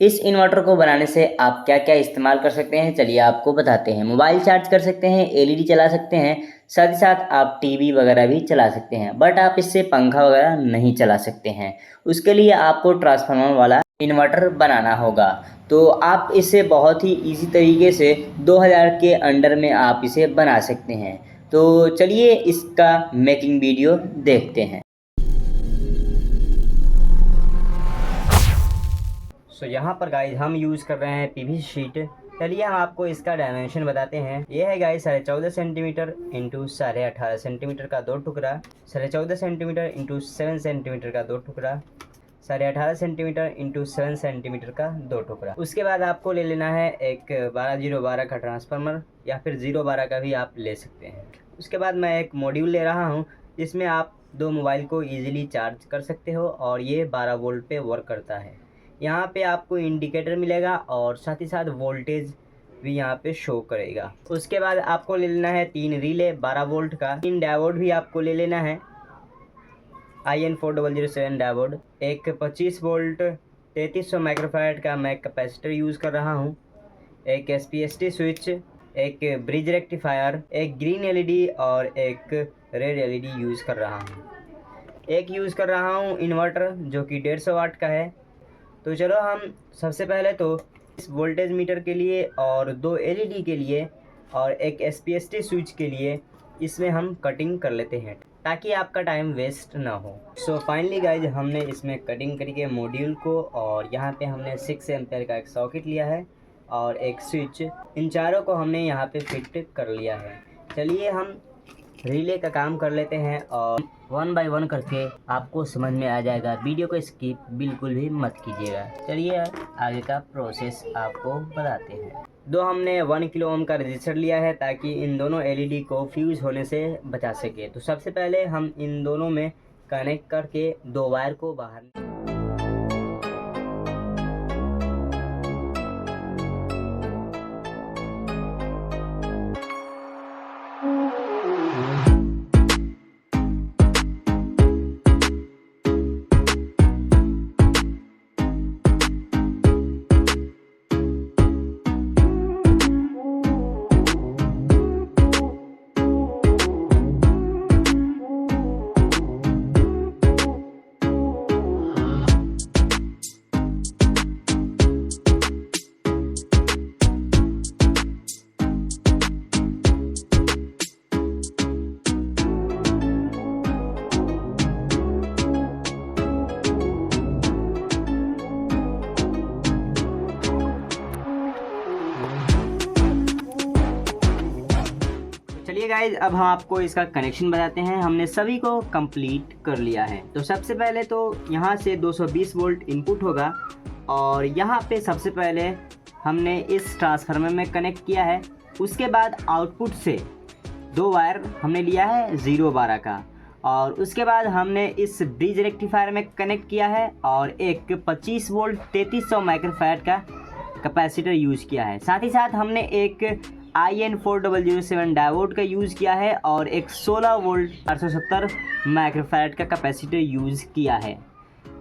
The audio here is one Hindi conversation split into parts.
इस इन्वर्टर को बनाने से आप क्या क्या इस्तेमाल कर सकते हैं, चलिए आपको बताते हैं। मोबाइल चार्ज कर सकते हैं, एलईडी चला सकते हैं, साथ ही साथ आप टीवी वगैरह भी चला सकते हैं, बट आप इससे पंखा वगैरह नहीं चला सकते हैं। उसके लिए आपको ट्रांसफार्मर वाला इन्वर्टर बनाना होगा। तो आप इसे बहुत ही ईजी तरीके से 2000 के अंडर में आप इसे बना सकते हैं। तो चलिए इसका मेकिंग वीडियो देखते हैं। यहाँ पर गाइज हम यूज़ कर रहे हैं पीवीसी शीट। चलिए हम आपको इसका डायमेंशन बताते हैं। ये है गाइज 14.5 सेंटीमीटर इंटू 18.5 सेंटीमीटर का 2 टुकड़ा, 14.5 सेंटीमीटर इंटू 7 सेंटीमीटर का 2 टुकड़ा, 18.5 सेंटीमीटर इंटू 7 सेंटीमीटर का 2 टुकड़ा। उसके बाद आपको ले लेना है एक 12012 का ट्रांसफार्मर, या फिर 012 का भी आप ले सकते हैं। उसके बाद मैं एक मॉड्यूल ले रहा हूँ जिसमें आप दो मोबाइल को ईजिली चार्ज कर सकते हो, और ये 12 वोल्ट पे वर्क करता है। यहाँ पे आपको इंडिकेटर मिलेगा और साथ ही साथ वोल्टेज भी यहाँ पे शो करेगा। उसके बाद आपको ले लेना है 3 रिले 12 वोल्ट का, 3 डायोड भी आपको ले लेना है, IN4007 डायोड, एक 25 वोल्ट 3300 माइक्रोफैराड का मैं कैपेसिटर यूज़ कर रहा हूँ, एक SPST स्विच, एक ब्रिज रेक्टिफायर, एक ग्रीन एलईडी और एक रेड एलईडी यूज़ कर रहा हूँ। एक यूज़ कर रहा हूँ इन्वर्टर जो कि 150 वाट का है। तो चलो हम सबसे पहले तो इस वोल्टेज मीटर के लिए और 2 एलईडी के लिए और एक SPST स्विच के लिए इसमें हम कटिंग कर लेते हैं ताकि आपका टाइम वेस्ट ना हो। सो फाइनली गाइज हमने इसमें कटिंग करके मॉड्यूल को, और यहाँ पे हमने 6 एम्पेयर का एक सॉकेट लिया है और एक स्विच, इन चारों को हमने यहाँ पे फिट कर लिया है। चलिए हम रिले का काम कर लेते हैं और 1 बाय 1 करके आपको समझ में आ जाएगा। वीडियो को स्किप बिल्कुल भी मत कीजिएगा। चलिए आगे का प्रोसेस आपको बताते हैं। हमने 1 किलो ओम का रजिस्टर लिया है ताकि इन दोनों एलईडी को फ्यूज होने से बचा सके। तो सबसे पहले हम इन दोनों में कनेक्ट करके 2 वायर को बाहर गाइज अब हम आपको इसका कनेक्शन बताते हैं। हमने सभी को कंप्लीट कर लिया है। तो सबसे पहले तो यहाँ से 220 वोल्ट इनपुट होगा, और यहाँ पे सबसे पहले हमने इस ट्रांसफार्मर में कनेक्ट किया है। उसके बाद आउटपुट से 2 वायर हमने लिया है 012 का, और उसके बाद हमने इस ब्रिज रेक्टिफायर में कनेक्ट किया है और एक 25 वोल्ट 3300 माइक्रोफैराड का कैपेसिटर यूज़ किया है। साथ ही साथ हमने एक IN4007 डायोड का यूज़ किया है और एक 16 वोल्ट 470 माइक्रोफैराड का कैपेसिटर यूज़ किया है।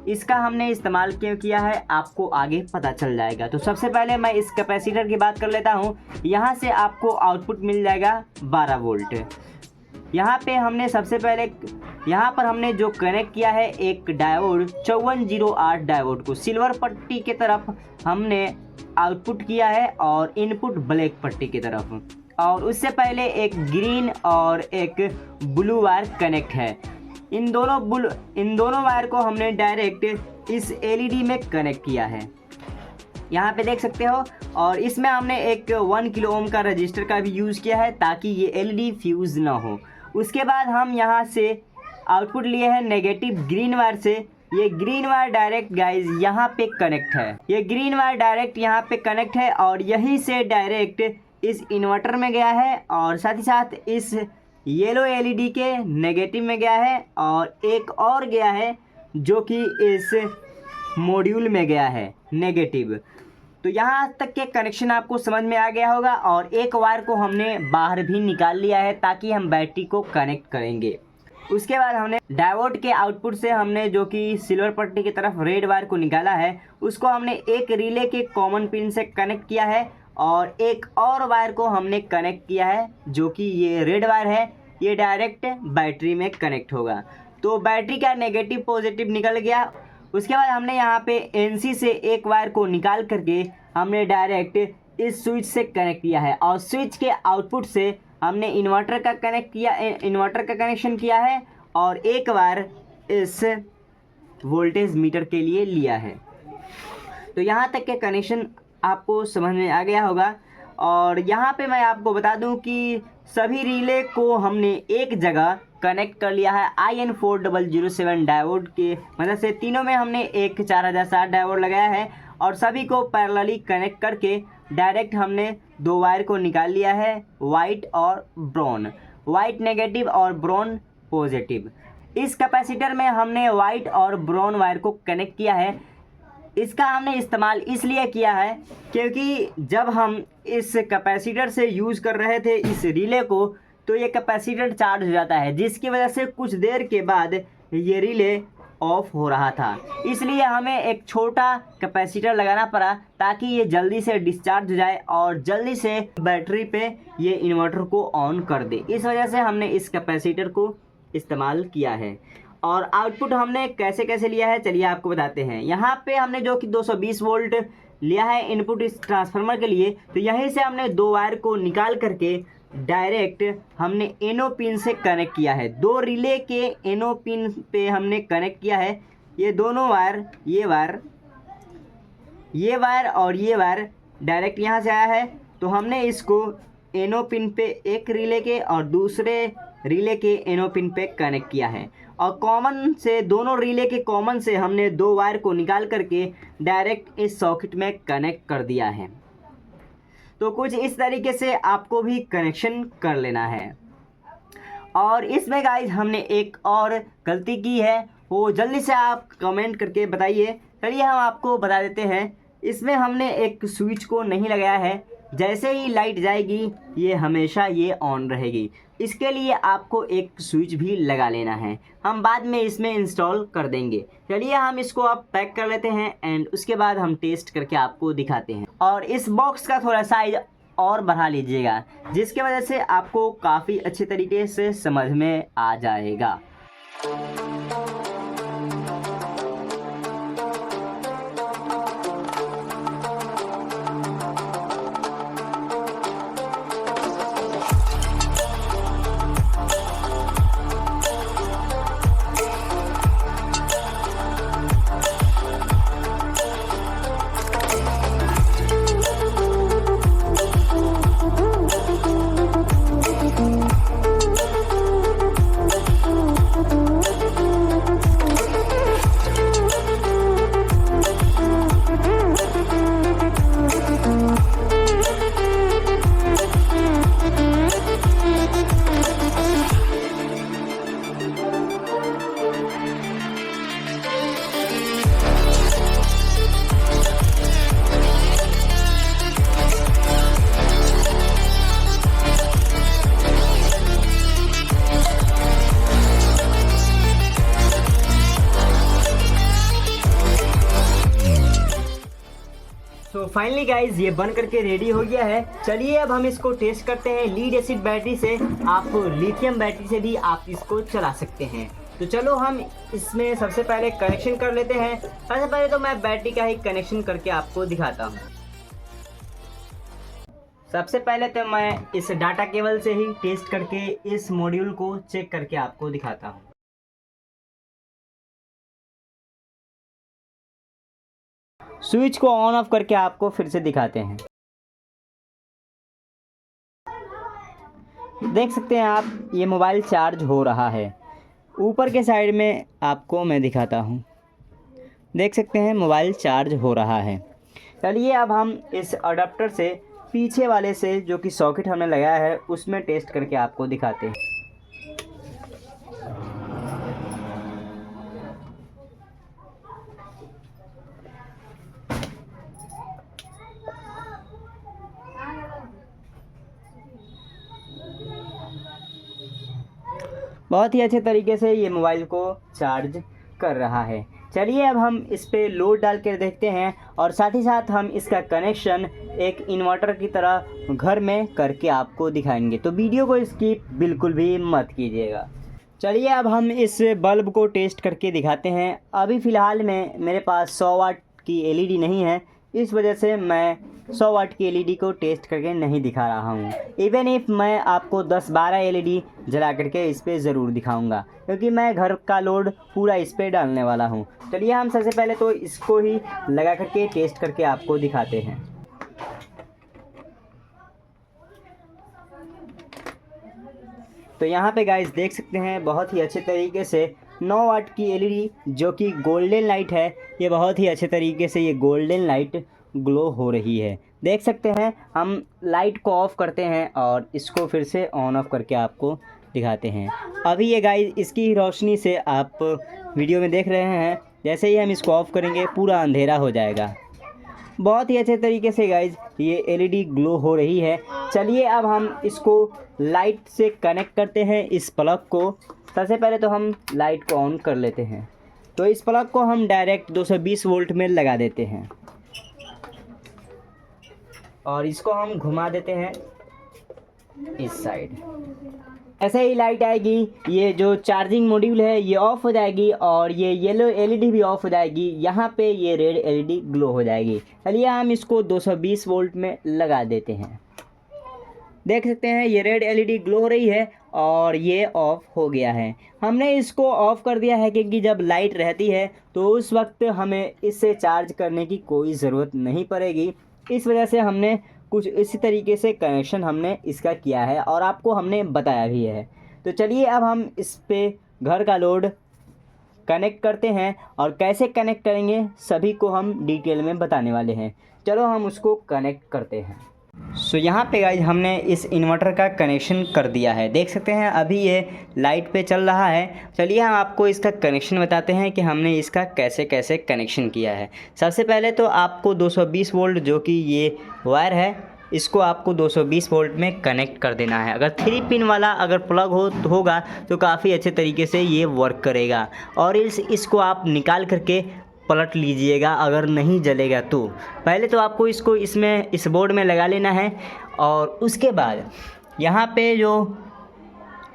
इसका हमने इस्तेमाल क्यों किया है आपको आगे पता चल जाएगा। तो सबसे पहले मैं इस कैपेसिटर की बात कर लेता हूँ। यहाँ से आपको आउटपुट मिल जाएगा 12 वोल्ट। यहाँ पे हमने सबसे पहले यहाँ पर हमने जो कनेक्ट किया है एक डायोड 5408 डायोड को सिल्वर पट्टी की तरफ हमने आउटपुट किया है और इनपुट ब्लैक पट्टी की तरफ, और उससे पहले एक ग्रीन और एक ब्लू वायर कनेक्ट है। इन दोनों वायर को हमने डायरेक्ट इस एलईडी में कनेक्ट किया है, यहाँ पे देख सकते हो। और इसमें हमने एक 1 किलो ओम का रजिस्टर का भी यूज़ किया है ताकि ये एलईडी फ्यूज़ ना हो। उसके बाद हम यहाँ से आउटपुट लिए हैं नेगेटिव ग्रीन वायर से। ये ग्रीन वायर डायरेक्ट गाइज यहाँ पे कनेक्ट है, ये ग्रीन वायर डायरेक्ट यहाँ पे कनेक्ट है और यहीं से डायरेक्ट इस इन्वर्टर में गया है, और साथ ही साथ इस येलो एलईडी के नेगेटिव में गया है, और एक और गया है जो कि इस मॉड्यूल में गया है नेगेटिव। तो यहाँ तक के कनेक्शन आपको समझ में आ गया होगा, और एक वायर को हमने बाहर भी निकाल लिया है ताकि हम बैटरी को कनेक्ट करेंगे। उसके बाद हमने डायोड के आउटपुट से हमने जो कि सिल्वर पट्टी की तरफ रेड वायर को निकाला है, उसको हमने एक रिले के कॉमन पिन से कनेक्ट किया है और एक और वायर को हमने कनेक्ट किया है जो कि ये रेड वायर है, ये डायरेक्ट बैटरी में कनेक्ट होगा। तो बैटरी का नेगेटिव पॉजिटिव निकल गया। उसके बाद हमने यहाँ पे एनसी से एक वायर को निकाल करके हमने डायरेक्ट इस स्विच से कनेक्ट किया है और स्विच के आउटपुट से हमने इन्वर्टर का कनेक्शन किया है और एक वायर इस वोल्टेज मीटर के लिए लिया है। तो यहाँ तक के कनेक्शन आपको समझ में आ गया होगा। और यहाँ पे मैं आपको बता दूं कि सभी रिले को हमने एक जगह कनेक्ट कर लिया है IN4007 डायोड के मदद से। तीनों में हमने एक 4007 डायोड लगाया है और सभी को पैरेलली कनेक्ट करके डायरेक्ट हमने दो वायर को निकाल लिया है, वाइट और ब्राउन, वाइट नेगेटिव और ब्राउन पॉजिटिव। इस कैपेसिटर में हमने वाइट और ब्राउन वायर को कनेक्ट किया है। इसका हमने इस्तेमाल इसलिए किया है क्योंकि जब हम इस कैपेसिटर से यूज़ कर रहे थे इस रिले को, तो ये कैपेसिटर चार्ज हो जाता है, जिसकी वजह से कुछ देर के बाद ये रिले ऑफ हो रहा था। इसलिए हमें एक छोटा कैपेसिटर लगाना पड़ा ताकि ये जल्दी से डिस्चार्ज हो जाए और जल्दी से बैटरी पे ये इन्वर्टर को ऑन कर दे। इस वजह से हमने इस कैपेसिटर को इस्तेमाल किया है। और आउटपुट हमने कैसे कैसे लिया है चलिए आपको बताते हैं। यहाँ पे हमने जो कि 220 वोल्ट लिया है इनपुट इस ट्रांसफार्मर के लिए, तो यहीं से हमने दो वायर को निकाल करके डायरेक्ट हमने एनो पिन से कनेक्ट किया है। दो रिले के एनो पिन पे हमने कनेक्ट किया है। ये दोनों वायर, ये वायर और ये वायर डायरेक्ट यहाँ से आया है, तो हमने इसको एनो पिन पे एक रिले के और दूसरे रिले के एनो पिन पे कनेक्ट किया है और कॉमन से दोनों रिले के कॉमन से हमने दो वायर को निकाल करके डायरेक्ट इस सॉकेट में कनेक्ट कर दिया है। तो कुछ इस तरीके से आपको भी कनेक्शन कर लेना है। और इसमें गाइज हमने एक और गलती की है, वो जल्दी से आप कमेंट करके बताइए। चलिए हम आपको बता देते हैं। इसमें हमने एक स्विच को नहीं लगाया है, जैसे ही लाइट जाएगी ये हमेशा ये ऑन रहेगी। इसके लिए आपको एक स्विच भी लगा लेना है, हम बाद में इसमें इंस्टॉल कर देंगे। चलिए हम इसको अब पैक कर लेते हैं एंड उसके बाद हम टेस्ट करके आपको दिखाते हैं। और इस बॉक्स का थोड़ा साइज और बढ़ा लीजिएगा, जिसके वजह से आपको काफ़ी अच्छे तरीके से समझ में आ जाएगा। तो फाइनली गाइज ये बन करके रेडी हो गया है। चलिए अब हम इसको टेस्ट करते हैं। लीड एसिड बैटरी से, आप लिथियम बैटरी से भी आप इसको चला सकते हैं। तो चलो हम इसमें सबसे पहले कनेक्शन कर लेते हैं। सबसे पहले तो मैं बैटरी का ही कनेक्शन करके आपको दिखाता हूँ। सबसे पहले तो मैं इस डाटा केबल से ही टेस्ट करके इस मॉड्यूल को चेक करके आपको दिखाता हूँ। स्विच को ऑन ऑफ करके आपको फिर से दिखाते हैं। देख सकते हैं आप, ये मोबाइल चार्ज हो रहा है। ऊपर के साइड में आपको मैं दिखाता हूँ, देख सकते हैं मोबाइल चार्ज हो रहा है। चलिए अब हम इस अडाप्टर से पीछे वाले से जो कि सॉकेट हमने लगाया है उसमें टेस्ट करके आपको दिखाते हैं। बहुत ही अच्छे तरीके से ये मोबाइल को चार्ज कर रहा है। चलिए अब हम इस पे लोड डाल कर देखते हैं और साथ ही साथ हम इसका कनेक्शन एक इन्वर्टर की तरह घर में करके आपको दिखाएंगे, तो वीडियो को स्किप बिल्कुल भी मत कीजिएगा। चलिए अब हम इस बल्ब को टेस्ट करके दिखाते हैं। अभी फ़िलहाल में मेरे पास 100 वाट की एलईडी नहीं है, इस वजह से मैं 100 वाट की एलईडी को टेस्ट करके नहीं दिखा रहा हूँ। इवन इफ़ मैं आपको 10-12 एलईडी जला करके इस पर ज़रूर दिखाऊंगा, क्योंकि मैं घर का लोड पूरा इस पर डालने वाला हूँ। चलिए हम सबसे पहले तो इसको ही लगा करके टेस्ट करके आपको दिखाते हैं। तो यहाँ पे गाइस देख सकते हैं बहुत ही अच्छे तरीके से 9 वाट की एलईडी जो कि गोल्डन लाइट है, ये बहुत ही अच्छे तरीके से ये गोल्डन लाइट ग्लो हो रही है। देख सकते हैं हम लाइट को ऑफ़ करते हैं और इसको फिर से ऑन ऑफ करके आपको दिखाते हैं। अभी ये गाइस इसकी रोशनी से आप वीडियो में देख रहे हैं, जैसे ही हम इसको ऑफ़ करेंगे पूरा अंधेरा हो जाएगा। बहुत ही अच्छे तरीके से गाइज ये एलईडी ग्लो हो रही है। चलिए अब हम इसको लाइट से कनेक्ट करते हैं इस प्लग को। सबसे पहले तो हम लाइट को ऑन कर लेते हैं, तो इस प्लग को हम डायरेक्ट 220 वोल्ट में लगा देते हैं और इसको हम घुमा देते हैं इस साइड। ऐसे ही लाइट आएगी, ये जो चार्जिंग मॉड्यूल है ये ऑफ़ हो जाएगी और ये येलो एलईडी भी ऑफ़ हो जाएगी। यहाँ पे ये रेड एलईडी ग्लो हो जाएगी। चलिए हम इसको 220 वोल्ट में लगा देते हैं। देख सकते हैं ये रेड एलईडी ग्लो हो रही है और ये ऑफ़ हो गया है। हमने इसको ऑफ़ कर दिया है क्योंकि जब लाइट रहती है तो उस वक्त हमें इससे चार्ज करने की कोई ज़रूरत नहीं पड़ेगी। इस वजह से हमने कुछ इसी तरीके से कनेक्शन हमने इसका किया है और आपको हमने बताया भी है। तो चलिए अब हम इस पे घर का लोड कनेक्ट करते हैं और कैसे कनेक्ट करेंगे सभी को हम डिटेल में बताने वाले हैं। चलो हम उसको कनेक्ट करते हैं। सो यहाँ पे गाइज हमने इस इन्वर्टर का कनेक्शन कर दिया है। देख सकते हैं अभी ये लाइट पे चल रहा है। चलिए हम आपको इसका कनेक्शन बताते हैं कि हमने इसका कैसे कैसे कनेक्शन किया है। सबसे पहले तो आपको 220 वोल्ट जो कि ये वायर है इसको आपको 220 वोल्ट में कनेक्ट कर देना है। अगर 3 पिन वाला अगर प्लग होगा तो काफ़ी अच्छे तरीके से ये वर्क करेगा। और इसको आप निकाल करके पलट लीजिएगा अगर नहीं जलेगा तो। पहले तो आपको इसको इसमें इस बोर्ड में लगा लेना है और उसके बाद यहाँ पे जो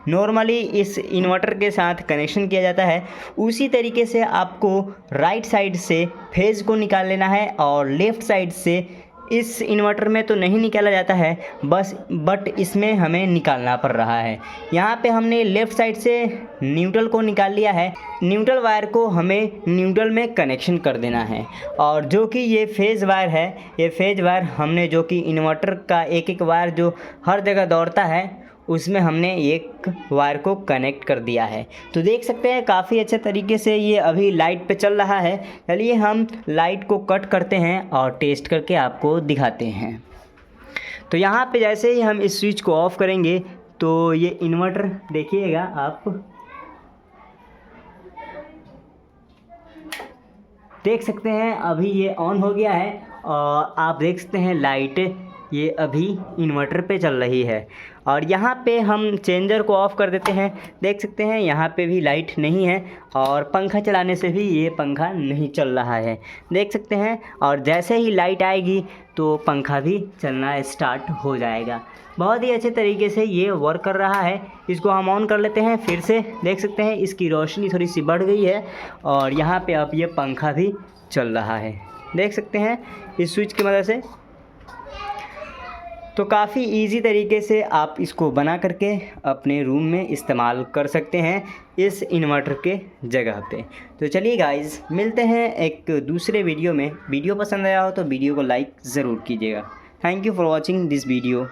नॉर्मली इस इन्वर्टर के साथ कनेक्शन किया जाता है उसी तरीके से आपको राइट साइड से फेज़ को निकाल लेना है और लेफ़्ट साइड से इस इन्वर्टर में तो नहीं निकाला जाता है बट इसमें हमें निकालना पड़ रहा है। यहाँ पे हमने लेफ़्ट साइड से न्यूट्रल को निकाल लिया है। न्यूट्रल वायर को हमें न्यूट्रल में कनेक्शन कर देना है और जो कि ये फेज़ वायर है, ये फेज़ वायर हमने जो कि इन्वर्टर का एक वायर जो हर जगह दौड़ता है उसमें हमने एक वायर को कनेक्ट कर दिया है। तो देख सकते हैं काफ़ी अच्छे तरीके से ये अभी लाइट पे चल रहा है। चलिए हम लाइट को कट करते हैं और टेस्ट करके आपको दिखाते हैं। तो यहाँ पे जैसे ही हम इस स्विच को ऑफ़ करेंगे तो ये इन्वर्टर देखिएगा आप देख सकते हैं अभी ये ऑन हो गया है और आप देख सकते हैं लाइट ये अभी इन्वर्टर पे चल रही है। और यहाँ पे हम चेंजर को ऑफ़ कर देते हैं। देख सकते हैं यहाँ पे भी लाइट नहीं है और पंखा चलाने से भी ये पंखा नहीं चल रहा है, देख सकते हैं। और जैसे ही लाइट आएगी तो पंखा भी चलना स्टार्ट हो जाएगा। बहुत ही अच्छे तरीके से ये वर्क कर रहा है। इसको हम ऑन कर लेते हैं फिर से। देख सकते हैं इसकी रोशनी थोड़ी सी बढ़ गई है और यहाँ पे अब ये पंखा भी चल रहा है, देख सकते हैं इस स्विच की मदद से। तो काफ़ी इजी तरीके से आप इसको बना करके अपने रूम में इस्तेमाल कर सकते हैं इस इन्वर्टर के जगह पे। तो चलिए गाइस मिलते हैं एक दूसरे वीडियो में। वीडियो पसंद आया हो तो वीडियो को लाइक ज़रूर कीजिएगा। Thank you for watching this video.